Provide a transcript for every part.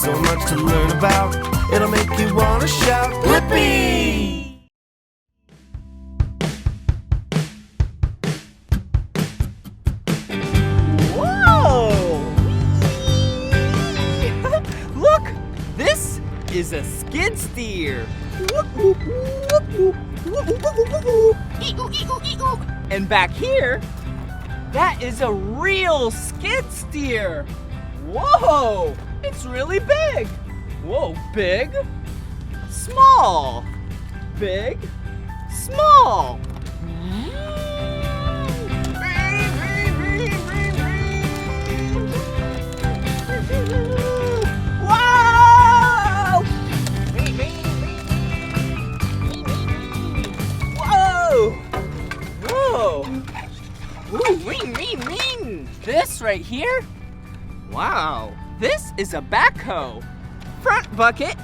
so much to learn about. It'll make you want to shout, Blippi! Whoa! Look! This is a skid steer. And back here, that is a real skid steer. Whoa! It's really big. Whoa, big, small, big, small. Wow! Whoa! Whoa! Ooh, ring, ring, ring! This right here? Wow, this is a backhoe. Front bucket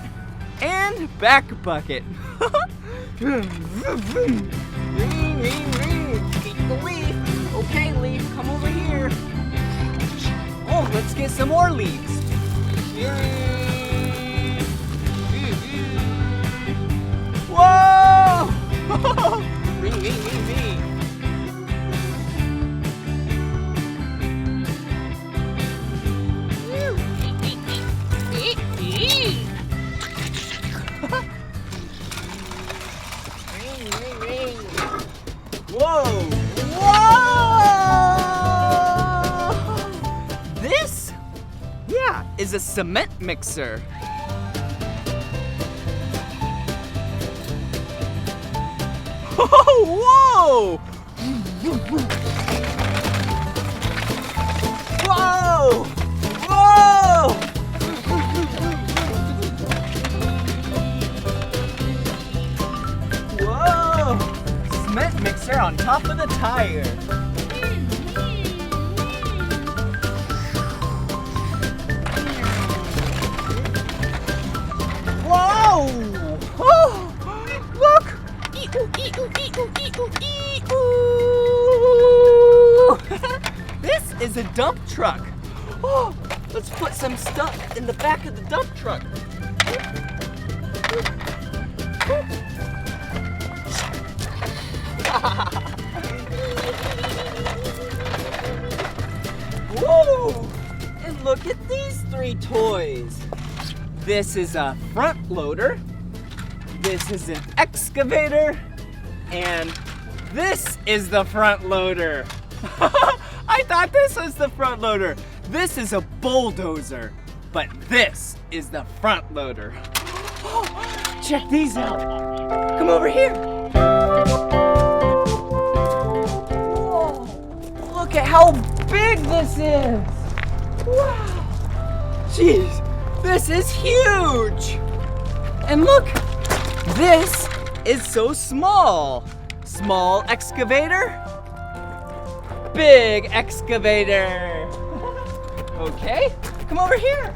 and back bucket. Ring, ring, ring. Keep the leaf. Okay, leaf, come over here. Oh, let's get some more leaves. Whoa! Ring, ring, ring, ring. Whoa! Whoa! This, is a cement mixer. Whoa! Whoa! Whoa! Whoa! Cement mixer on top of the tire. Whoa! Oh, look! This is a dump truck. Oh, let's put some stuff in the back of the dump truck. Whoa! And look at these three toys. This is a front loader. This is an excavator. And this is the front loader. I thought this was the front loader. This is a bulldozer. But this is the front loader. Check these out. Come over here. Whoa. Look at how big this is. Wow. Jeez, this is huge. And look, this is so small. Small excavator, big excavator. Okay, come over here.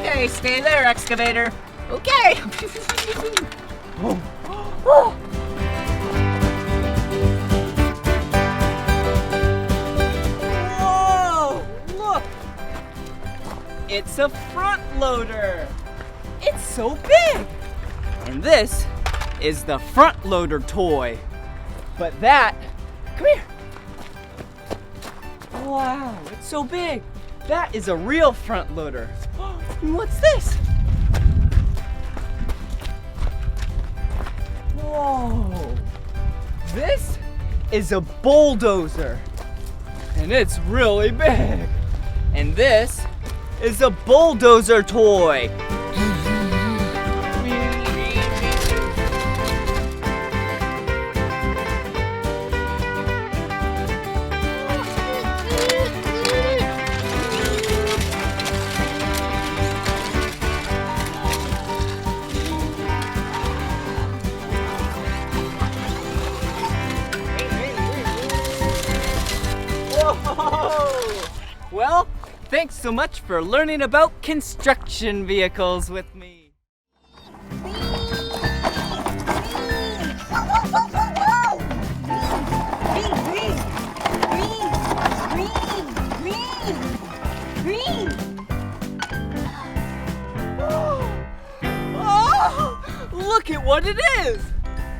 Okay, stay there, excavator. Okay. Whoa. Whoa. Look. It's a front loader. It's so big. And this is the front loader toy. But that, come here. Wow, it's so big. That is a real front loader. And what's this? Whoa. This is a bulldozer. And it's really big. And this is a bulldozer toy. Well, thanks so much for learning about construction vehicles with me.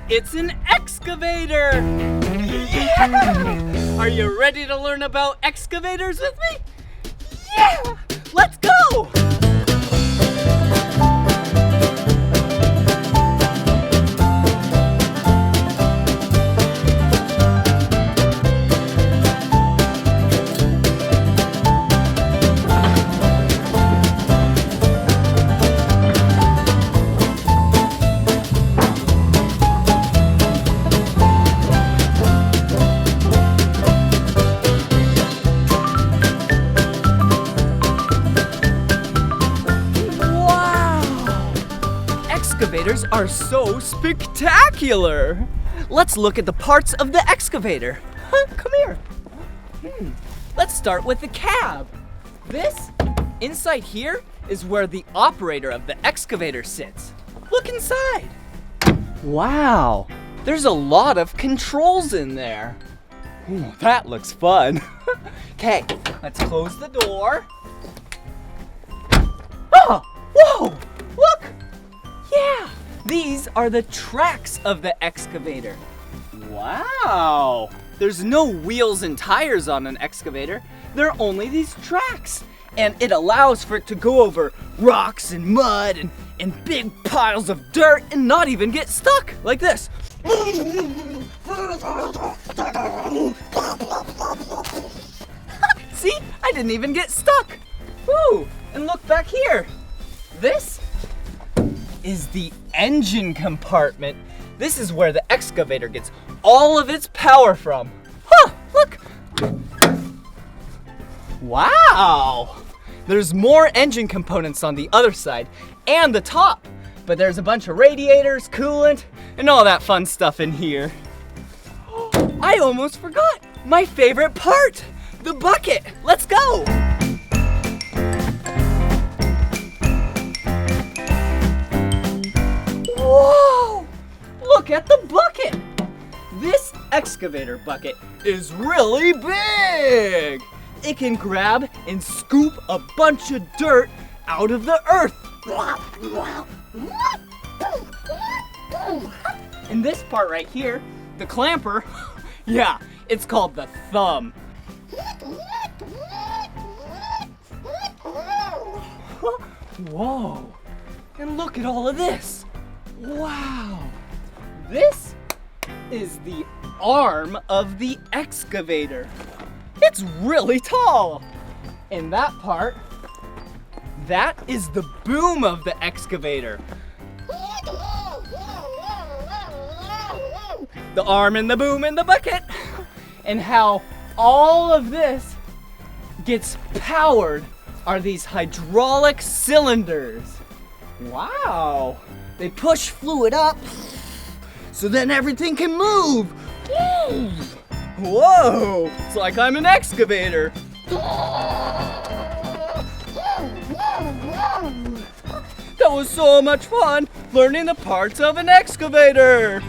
It's an excavator! Yeah! Are you ready to learn about excavators with me? Yeah! Let's go! Excavators are so spectacular! Let's look at the parts of the excavator. Come here. Let's start with the cab. This, inside here, is where the operator of the excavator sits. Look inside. Wow, there's a lot of controls in there. Ooh, that looks fun. Okay, let's close the door. Oh, whoa, look. Yeah, these are the tracks of the excavator. Wow, there's no wheels and tires on an excavator. There are only these tracks. And it allows for it to go over rocks and mud and big piles of dirt and not even get stuck, like this. See, I didn't even get stuck. Woo, and look back here. This is the engine compartment. This is where the excavator gets all of its power from. Huh, look. Wow. There's more engine components on the other side and the top, but there's a bunch of radiators, coolant, and all that fun stuff in here. I almost forgot my favorite part, the bucket. Let's go. Whoa! Look at the bucket! This excavator bucket is really big! It can grab and scoop a bunch of dirt out of the earth. And this part right here, the clamper, yeah, it's called the thumb. Whoa! And look at all of this. Wow! This is the arm of the excavator. It's really tall. And that part, that is the boom of the excavator. The arm and the boom and the bucket. And how all of this gets powered are these hydraulic cylinders. Wow. They push fluid up so then everything can move. Whoa, it's like I'm an excavator. That was so much fun learning the parts of an excavator.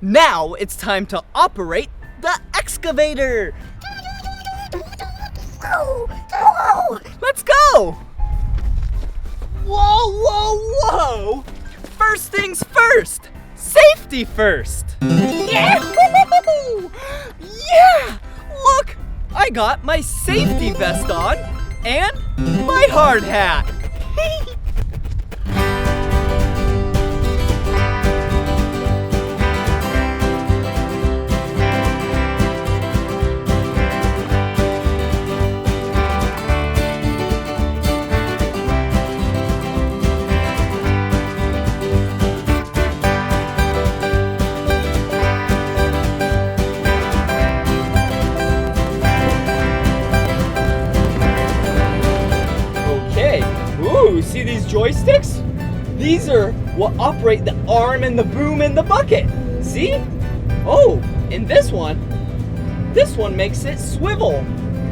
Now it's time to operate the excavator. Let's go. Whoa, whoa, whoa. First things first. Safety first. Yeah. Yeah. Look, I got my safety vest on and my hard hat. mixer will operate the arm and the boom in the bucket. See? Oh, and this one makes it swivel.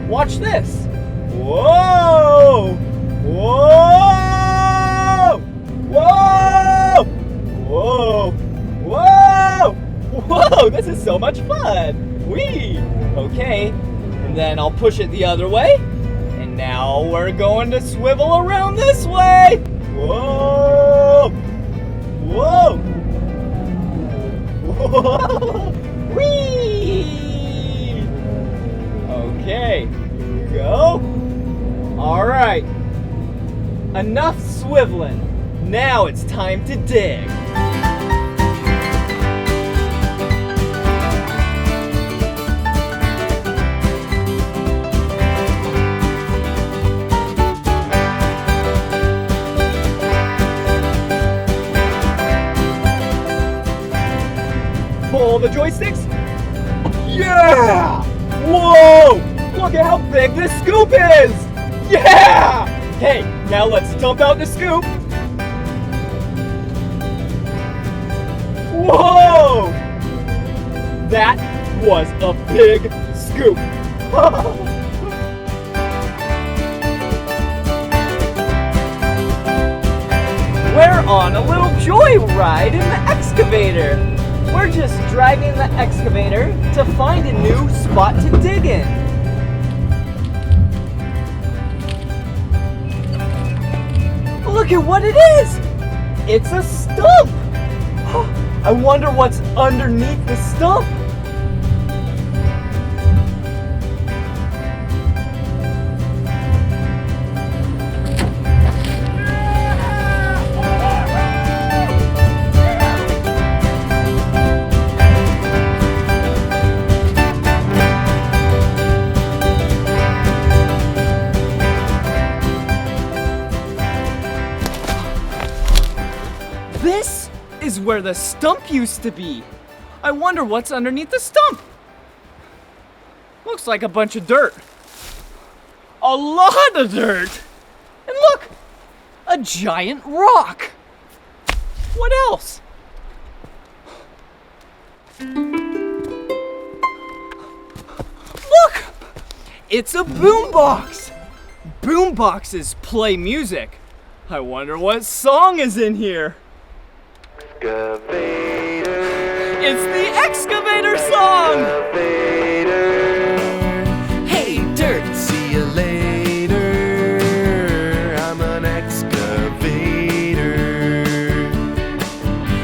Watch this. Whoa! Whoa! Whoa! Whoa! Whoa! Whoa! This is so much fun. Whee! Okay, and then I'll push it the other way. And now we're going to swivel around this way. Whoa! Whoa! Whoa! Whee! Okay, here we go. All right, enough swiveling. Now it's time to dig. Pull the joysticks. Yeah! Whoa! Look at how big this scoop is! Yeah! Okay, now let's dump out the scoop. Whoa! That was a big scoop. We're on a little joyride in the excavator. We're just driving the excavator to find a new spot to dig in. Look at what it is! It's a stump! I wonder what's underneath the stump. This is where the stump used to be. I wonder what's underneath the stump. Looks like a bunch of dirt. A lot of dirt. And look, a giant rock. What else? Look, it's a boombox. Boomboxes play music. I wonder what song is in here. Excavator. It's the excavator song! Excavator. Hey, dirt! See you later. I'm an excavator.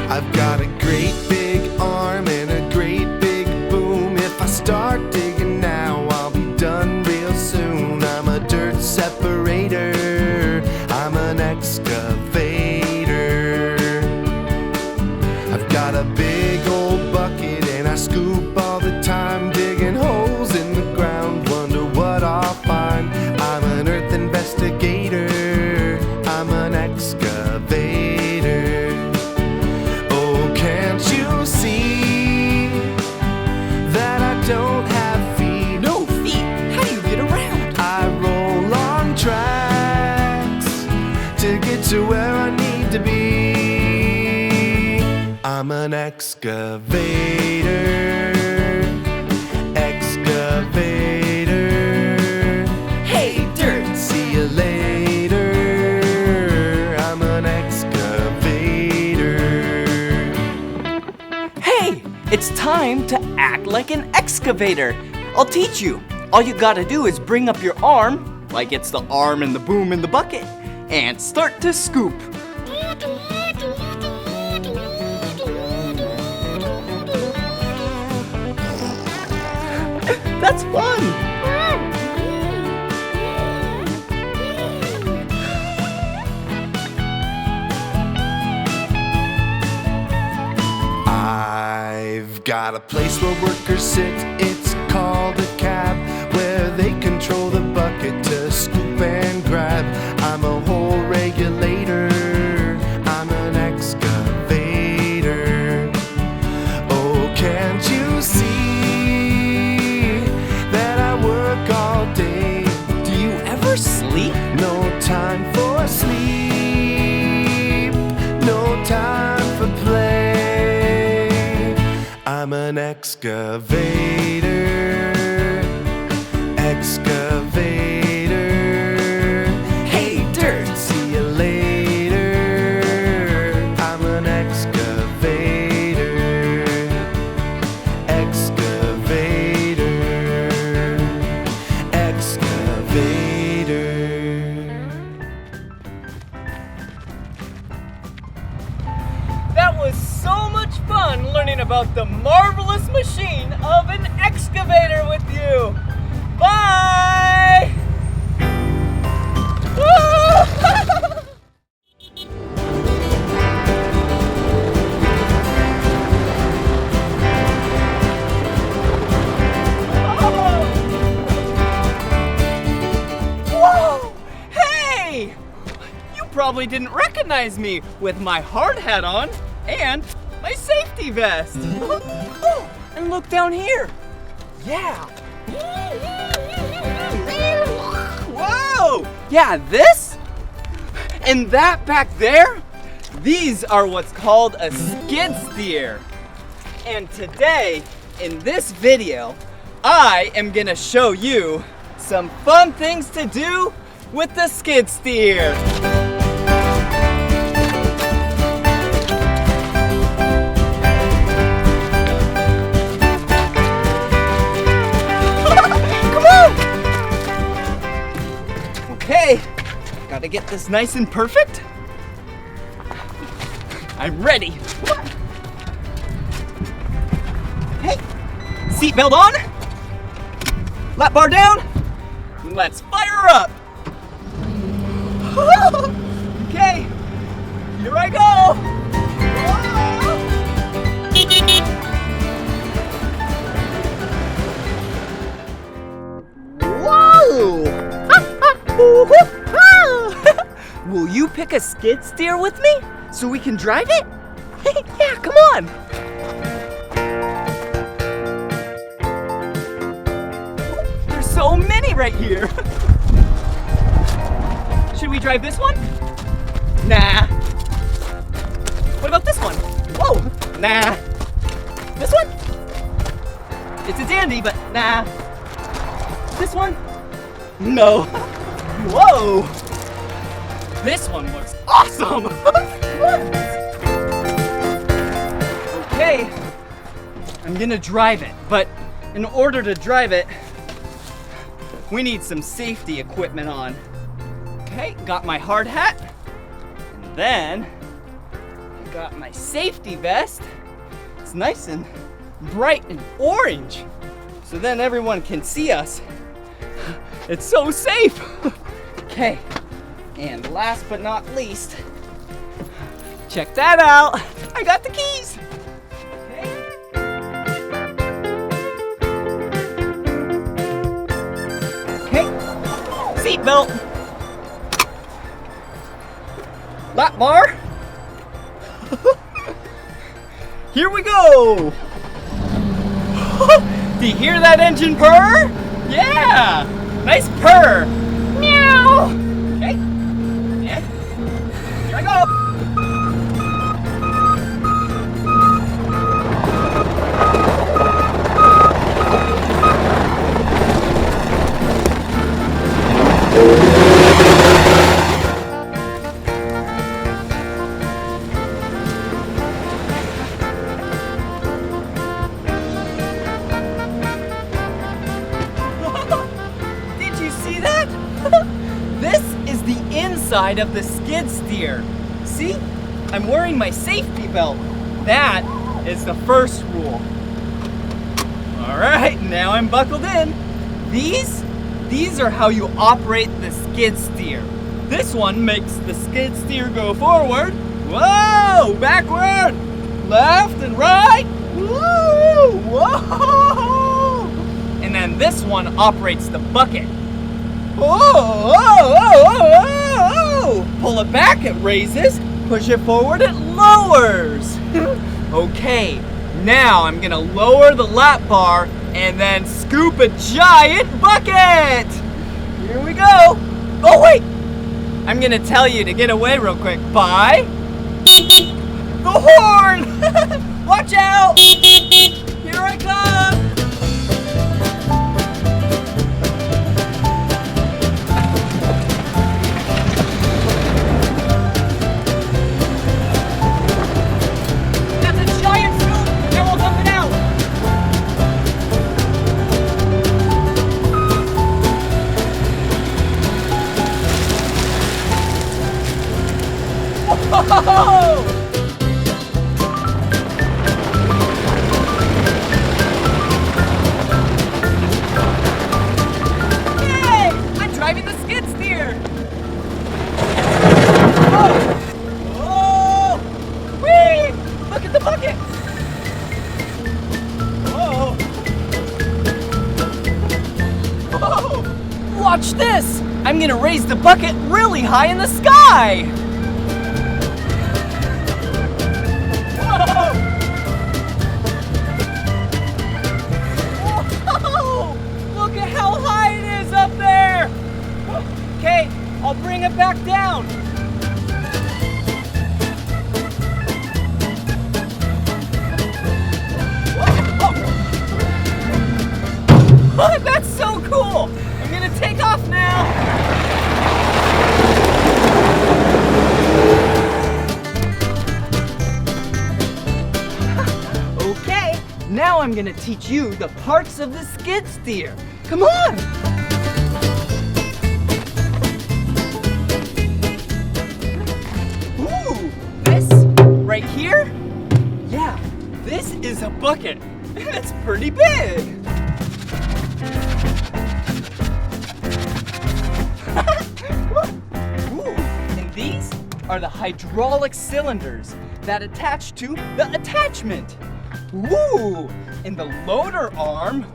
I've got a great big arm and a great big boom. If I start digging now, I'll be done real soon. I'm a dirt separator. I'm an excavator. I've got a big old bucket and I scoop all the time, digging holes in the ground, wonder what I'll find. I'm an earth investigator, I'm an excavator. Oh, can't you see that I don't have feet? No feet? How do you get around? I roll on tracks to get to where I need to be. I'm an excavator, excavator. Hey, dirt! See you later. I'm an excavator. Hey, it's time to act like an excavator. I'll teach you. All you gotta do is bring up your arm, like it's the arm and the boom in the bucket, and start to scoop. That's fun! I've got a place where workers sit, it's called a cab, where they control the bucket to scoop and grab. I'm a hole regulator, I'm an excavator. Oh, can't you see that I work all day? Do you ever sleep? No time for sleep, no an excavator. Excavator. Hey, dirt. See you later. I'm an excavator. Excavator. Excavator. That was so much fun learning about the marvelous machine of an excavator with you. Bye! Woo! Whoa! Hey! You probably didn't recognize me with my hard hat on and my safety vest. Oh, and look down here. Yeah. Whoa! Yeah, this and that back there, these are what's called a skid steer. And today, in this video, I am gonna show you some fun things to do with the skid steer. Okay, gotta get this nice and perfect. I'm ready. Hey, seatbelt on, lap bar down, let's fire up. Okay, here I go. Whoa! Will you pick a skid steer with me so we can drive it? Yeah, come on. There's so many right here. Should we drive this one? Nah. What about this one? Whoa, nah. This one? It's a dandy, but nah. This one? No. Whoa! This one looks awesome! Okay, I'm gonna drive it, but in order to drive it, we need some safety equipment on. Okay, got my hard hat, and then I got my safety vest. It's nice and bright and orange, so then everyone can see us. It's so safe! Okay, and last but not least, check that out! I got the keys! Okay, seatbelt, lap bar, here we go! Do you hear that engine purr? Yeah! Nice purr! Meow! Okay. Yeah. Here I go! Side of the skid steer. See? I'm wearing my safety belt. That is the first rule. All right, now I'm buckled in. These are how you operate the skid steer. This one makes the skid steer go forward. Whoa, backward, left and right. Woo, whoa. And then this one operates the bucket. Pull it back, it raises. Push it forward, it lowers. Okay, now I'm gonna lower the lap bar and then scoop a giant bucket. Here we go. Oh wait, I'm gonna tell you to get away real quick by the horn. Watch out. Here Here I come! That's a giant scoop! Now we'll dump it out! Whoa! Yay! I'm driving the skid steer! Whoa! Whoa! Whee! Look at the bucket! Whoa! Whoa! Watch this! I'm gonna raise the bucket really high in the sky! Whoa! Look at how high it is up there! Okay, I'll bring it back down. Oh, that's so cool! I'm gonna take off now! Okay, now I'm gonna teach you the parts of the skid steer. Come on! Ooh, this right here? Yeah, this is a bucket. It's pretty big. Ooh, and these are the hydraulic cylinders that attach to the attachment. Ooh, and the loader arm,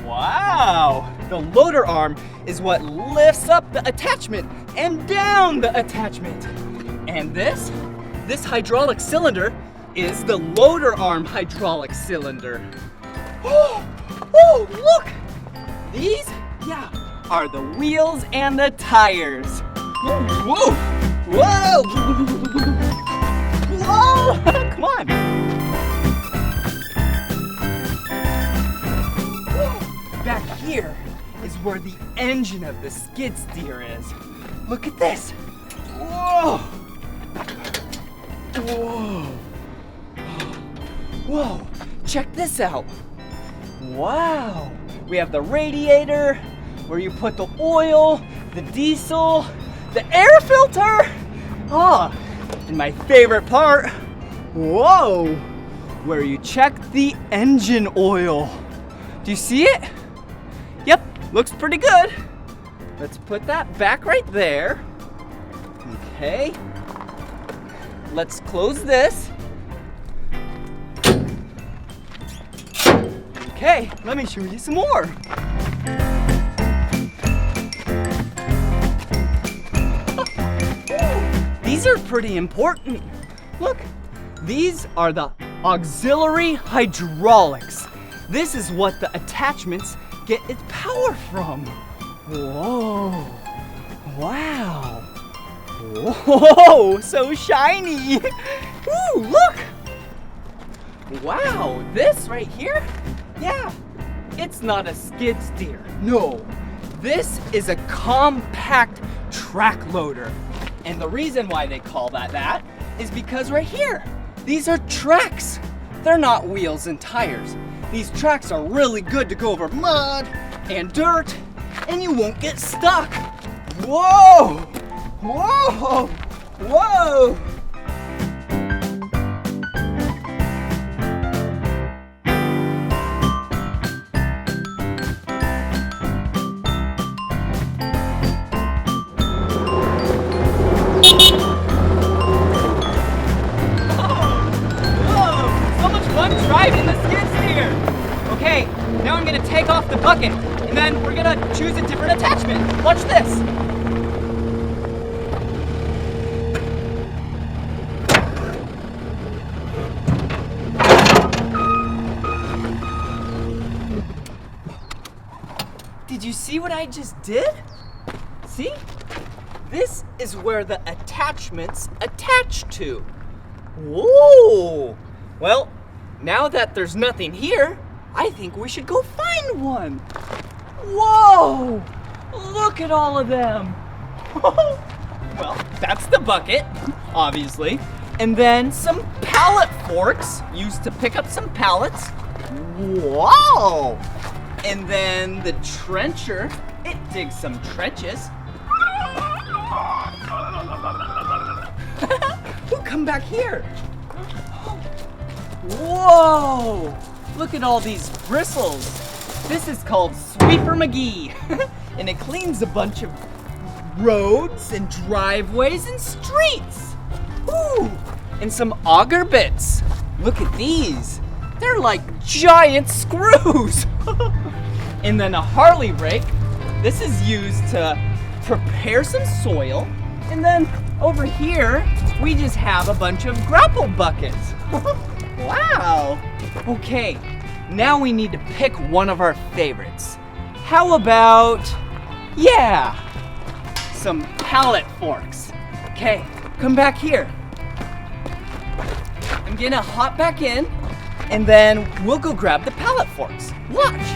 wow! The loader arm is what lifts up the attachment and down the attachment. And this hydraulic cylinder is the loader arm hydraulic cylinder. Oh, look! These, yeah, are the wheels and the tires. Whoa! Whoa! Whoa! Come on! Back here is where the engine of the skid steer is. Look at this. Whoa! Whoa! Whoa! Check this out. Wow! We have the radiator, where you put the oil, the diesel, the air filter. Oh, and my favorite part, whoa, where you check the engine oil. Do you see it? Yep, looks pretty good. Let's put that back right there. Okay. Let's close this. Okay, let me show you some more. These are pretty important. Look, these are the auxiliary hydraulics. This is what the attachments get its power from. Whoa, wow. Whoa, so shiny. Ooh, look. Wow, this right here, yeah, it's not a skid steer. No, this is a compact track loader. And the reason why they call that is because right here, these are tracks. They're not wheels and tires. These tracks are really good to go over mud and dirt, and you won't get stuck. Whoa! Whoa! Whoa! Driving the skid steer. Okay, now I'm gonna take off the bucket, and then we're gonna choose a different attachment. Watch this. Did you see what I just did? See? This is where the attachments attach to. Whoa! Well, now that there's nothing here, I think we should go find one. Whoa! Look at all of them. Well, that's the bucket, obviously. And then some pallet forks used to pick up some pallets. Wow! And then the trencher, it digs some trenches. Ooh, come back here. Whoa! Look at all these bristles. This is called Sweeper McGee. And it cleans a bunch of roads and driveways and streets. Ooh! And some auger bits. Look at these. They're like giant screws. And then a Harley rake. This is used to prepare some soil. And then over here, we just have a bunch of grapple buckets. Wow. Okay, now we need to pick one of our favorites. How about, yeah, some pallet forks. Okay, come back here. I'm gonna hop back in, and then we'll go grab the pallet forks. Watch.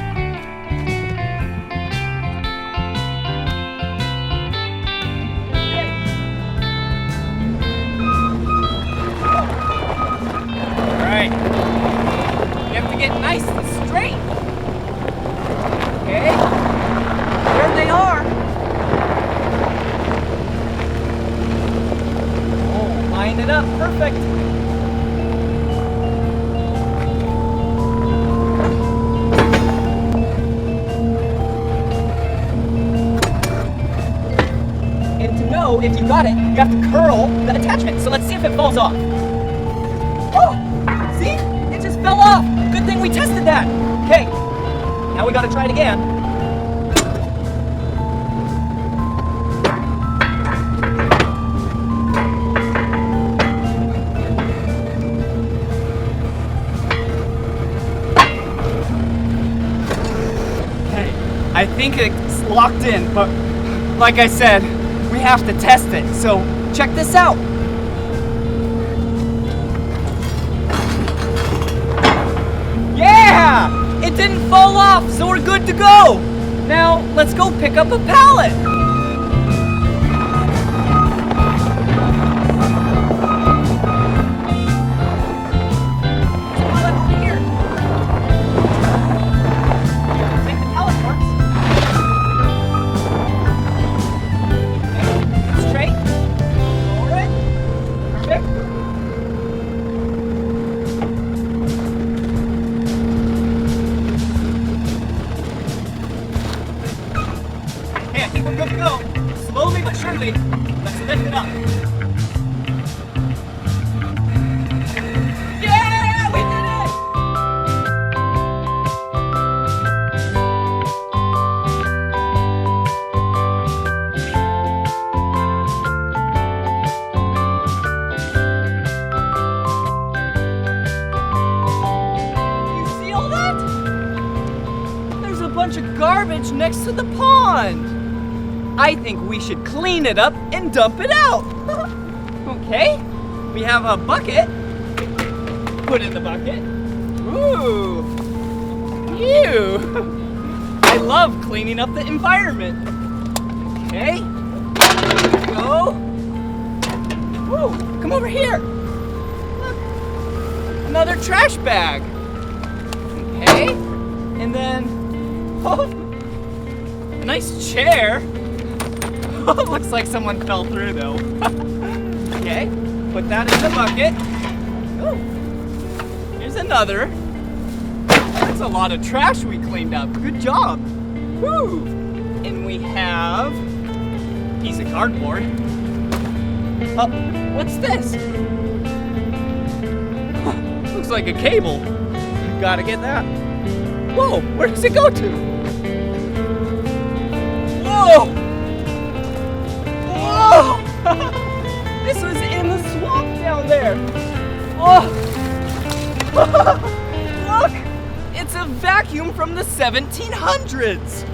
You have to get nice and straight. Okay, there they are. Oh, line it up, perfect. And to know if you got it, you have to curl the attachment. So let's see if it falls off. Oh, see? It just fell off. Good thing we tested that. Okay, now we gotta try it again. Okay, I think it's locked in, but like I said, we have to test it. So check this out. Yeah! It didn't fall off, so we're good to go! Now, let's go pick up a pallet! There's a pallet over here. Take the pallet forks. Okay, straight. Lower it. Perfect. I think we're good to go. Slowly but surely, let's lift it up. Yeah, we did it! You see all that? There's a bunch of garbage next to the pond. I think we should clean it up and dump it out. Okay, we have a bucket. Put in the bucket. Ooh, ew. I love cleaning up the environment. Okay, here we go. Woo, come over here. Look, another trash bag. Okay, and then, oh, a nice chair. Looks like someone fell through though. Okay, put that in the bucket. Ooh, here's another. That's a lot of trash we cleaned up. Good job. Woo! And we have a piece of cardboard. Oh, what's this? Looks like a cable. Gotta get that. Whoa, where does it go to? Whoa! Whoa! This was in the swamp down there. Oh! Look! It's a vacuum from the 1700s.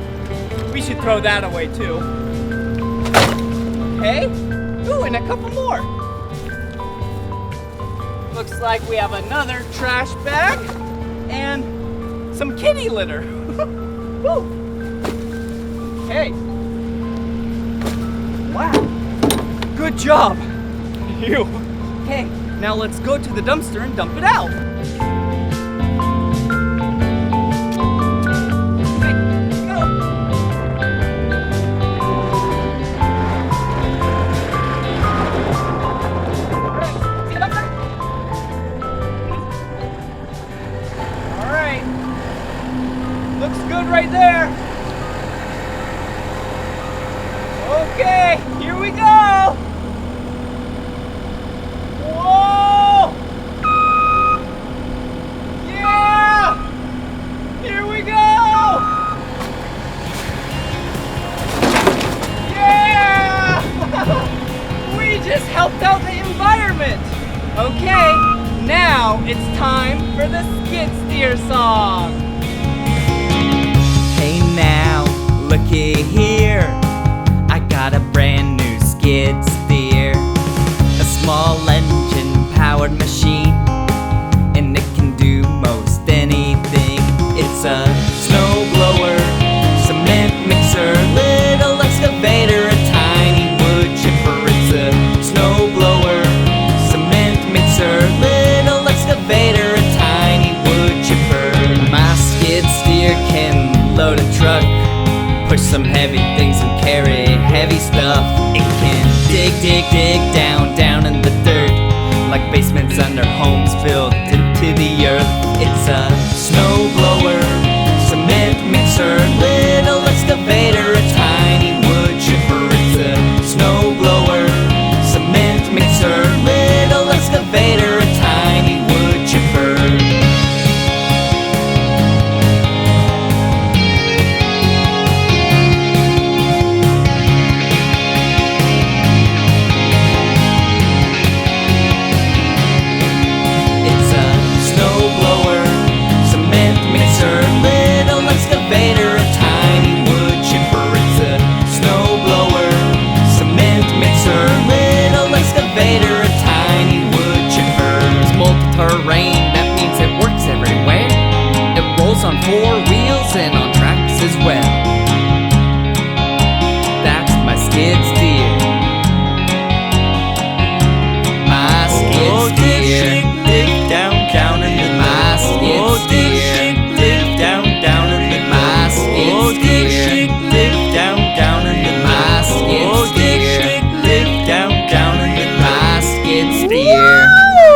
We should throw that away too. Okay. Ooh, and a couple more. Looks like we have another trash bag and some kitty litter. Woo. Okay. Wow. Good job. You. Okay, now let's go to the dumpster and dump it out. Okay, go. All right. Looks good right there. Okay, here we go. Whoa! Yeah! Here we go! Yeah! We just helped out the environment. Okay, now it's time for the skid steer song. Hey now, looky here. I got a brand new skid steer. A small engine-powered machine, and it can do most anything. It's a snowblower, cement mixer, little excavator, a tiny wood chipper. It's a snowblower, cement mixer, little excavator, a tiny wood chipper. My skid steer can load a truck, push some heavy things and carry heavy stuff. It can dig down in the dirt, like basements under homes built into the earth. It's a snowblower, cement mixer, little excavator, a tiny wood chipper. It's a snowblower, cement mixer, little excavator, a tiny wood chipper. On 4 wheels and on tracks as well. That's my skid steer. My skid steer. Dig down in the my skid steer. Dig down in the my skid steer. Dig down in the my skid steer. Dig down in the my skid steer.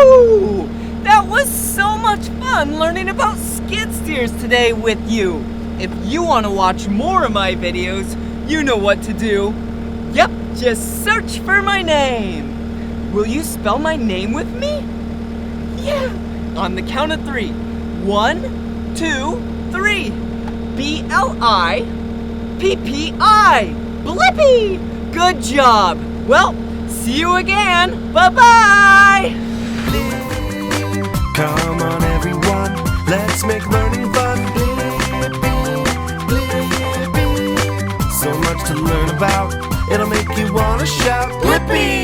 Woo! That was so much fun learning about skid steers today with you. If you want to watch more of my videos, you know what to do. Yep, just search for my name. Will you spell my name with me? Yeah, on the count of 3. 1, 2, 3. B-L-I-P-P-I. Blippi! Good job. Well, see you again. Bye-bye. Come on, everyone, let's make learning fun. So much to learn about, it'll make you wanna shout, Blippi!